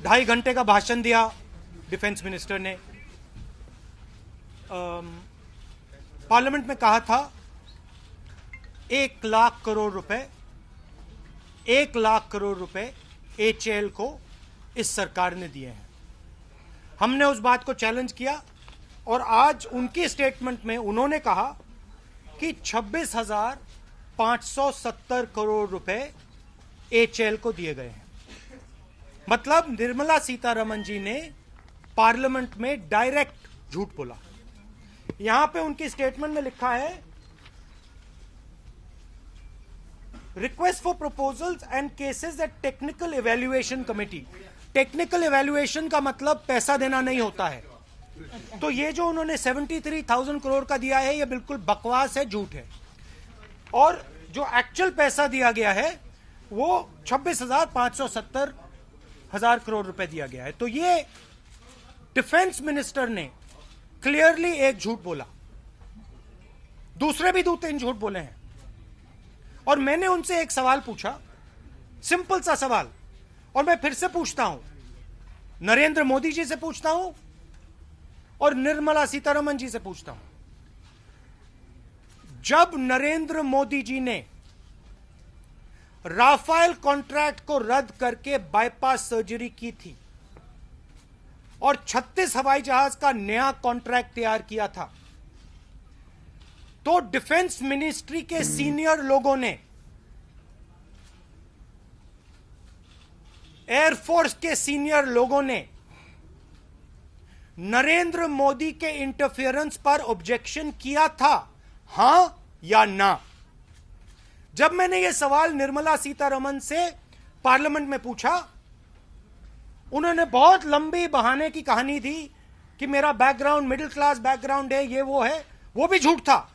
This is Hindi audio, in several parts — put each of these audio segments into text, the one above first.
2.5 घंटे का भाषण दिया डिफेंस मिनिस्टर ने। पार्लियामेंट में कहा था 1 लाख करोड़ रुपए, 1 लाख करोड़ रुपए HAL को इस सरकार ने दिए हैं। हमने उस बात को चैलेंज किया और आज उनकी स्टेटमेंट में उन्होंने कहा कि 26,570 करोड़ रुपए HAL को दिए गए हैं। मतलब निर्मला सीतारमण जी ने पार्लियामेंट में डायरेक्ट झूठ बोला। यहां पे उनकी स्टेटमेंट में लिखा है, request for proposals and cases at technical evaluation committee. Technical evaluation का मतलब पैसा देना नहीं होता है। तो ये जो उन्होंने 73,000 करोड़ का दिया है, ये बिल्कुल बकवास है, झूठ है। और जो एक्चुअल पैसा दिया गया है वो 26,570 करोड़ रुपए दिया गया है। तो ये डिफेंस मिनिस्टर ने क्लियरली एक झूठ बोला। दूसरे भी 2-3 झूठ बोले हैं। और मैंने उनसे एक सवाल पूछा, सिंपल सा सवाल, और मैं फिर से पूछता हूं, नरेंद्र मोदी जी से पूछता हूं और निर्मला सीतारमण जी से पूछता हूं। जब नरेंद्र मोदी जी ने राफेल कॉन्ट्रैक्ट को रद्द करके बाईपास सर्जरी की थी और 36 हवाई जहाज का नया कॉन्ट्रैक्ट तैयार किया था, तो डिफेंस मिनिस्ट्री के सीनियर लोगों ने, एयरफोर्स के सीनियर लोगों ने नरेंद्र मोदी के इंटरफेरेंस पर ऑब्जेक्शन किया था, हां या ना? जब मैंने यह सवाल निर्मला सीतारमण से पार्लियामेंट में पूछा, उन्होंने बहुत लंबी बहाने की कहानी दी कि मेरा बैकग्राउंड मिडिल क्लास बैकग्राउंड है, ये वो है, वो भी झूठ था।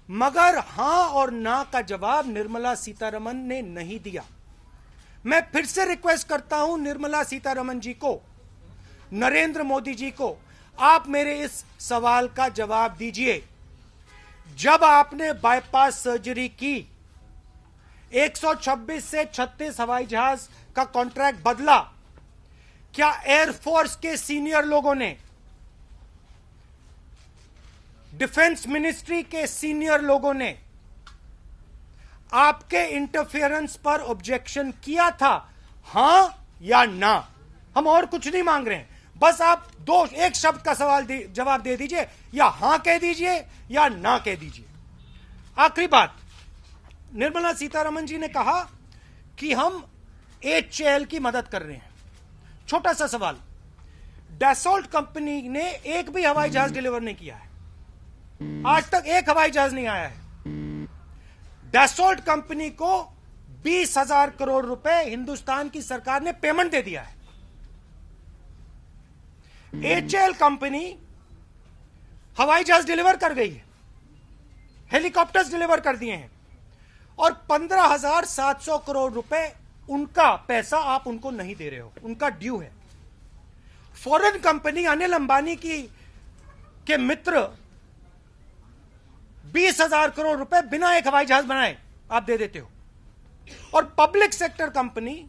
मगर हां और ना का जवाब निर्मला सीतारमण ने नहीं दिया। मैं फिर से रिक्वेस्ट करता हूं निर्मला सीतारमण जी को, नरेंद्र मोदी जी को, आप मेरे इस सवाल का जवाब दीजिए। जब आपने बाईपास सर्जरी की, 126 से 36 हवाई जहाज का कॉन्ट्रैक्ट बदला, क्या एयरफोर्स के सीनियर लोगों ने, डिफेंस मिनिस्ट्री के सीनियर लोगों ने आपके इंटरफेरेंस पर ऑब्जेक्शन किया था, हां या ना? हम और कुछ नहीं मांग रहे हैं, बस आप एक शब्द का जवाब दे दीजिए, या हां कह दीजिए या ना कह दीजिए। आखिरी बात, निर्मला सीतारमण जी ने कहा कि हम HAL की मदद कर रहे हैं। छोटा सा सवाल, डैसॉल्ट कंपनी ने एक भी हवाई जहाज डिलीवर नहीं किया है, आज तक एक हवाई जहाज नहीं आया है। डैसॉल्ट कंपनी को 20,000 करोड़ रुपए हिंदुस्तान की सरकार ने पेमेंट दे दिया है। HAL कंपनी हवाई जहाज डिलीवर कर गई है, हेलीकॉप्टर्स डिलीवर कर दिए हैं, और 15,700 करोड़ रुपए उनका पैसा आप उनको नहीं दे रहे हो, उनका ड्यू है। फॉरेन कंपनी अनिल अंबानी के मित्र 20,000 करोड़ रुपए बिना एक हवाई जहाज बनाए आप दे देते हो, और पब्लिक सेक्टर कंपनी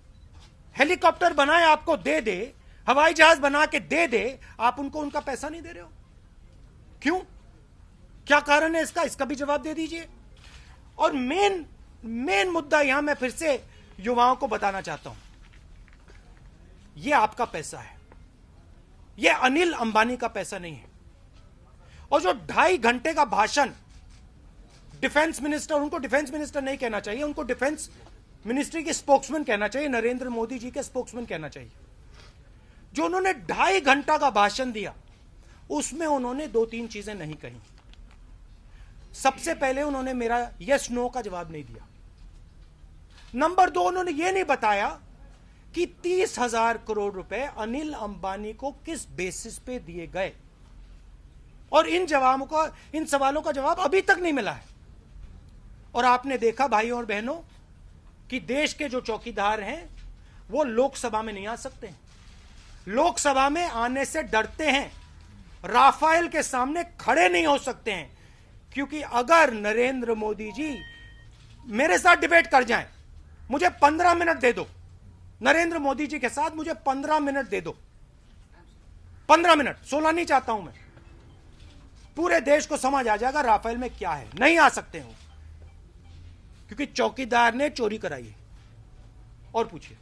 हेलीकॉप्टर बनाए आपको दे दे, हवाई जहाज बना के दे दे, आप उनको उनका पैसा नहीं दे रहे हो। क्यों? क्या कारण है इसका भी जवाब दे दीजिए। और मेन मुद्दा यहां मैं फिर से युवाओं को बताना चाहता हूं, यह आपका पैसा है, यह अनिल अंबानी का पैसा नहीं है। और जो 2.5 घंटे का भाषण डिफेंस मिनिस्टर, उनको डिफेंस मिनिस्टर नहीं कहना चाहिए, उनको डिफेंस मिनिस्ट्री के स्पोक्समैन कहना चाहिए, नरेंद्र मोदी जी के स्पोक्समैन कहना चाहिए। जो उन्होंने 2.5 घंटा का भाषण दिया, उसमें उन्होंने 2-3 चीजें नहीं कही। सबसे पहले उन्होंने मेरा यस नो का जवाब नहीं दिया। नंबर 2, उन्होंने यह नहीं बताया कि 30,000 करोड़ रुपए अनिल अंबानी को किस बेसिस पे दिए गए, और इन सवालों का जवाब अभी तक नहीं मिला है। और आपने देखा भाइयों और बहनों कि देश के जो चौकीदार हैं वो लोकसभा में नहीं आ सकते हैं, लोकसभा में आने से डरते हैं, राफेल के सामने खड़े नहीं हो सकते हैं, क्योंकि अगर नरेंद्र मोदी जी मेरे साथ डिबेट कर जाएं, मुझे 15 मिनट दे दो, नरेंद्र मोदी जी के साथ मुझे 15 मिनट दे दो, 15 मिनट, 16 नहीं चाहता हूं मैं। पूरे देश को समझ आ जाएगा राफेल में क्या है। नहीं आ सकते हो क्योंकि चौकीदार ने चोरी कराई है। और पूछिए।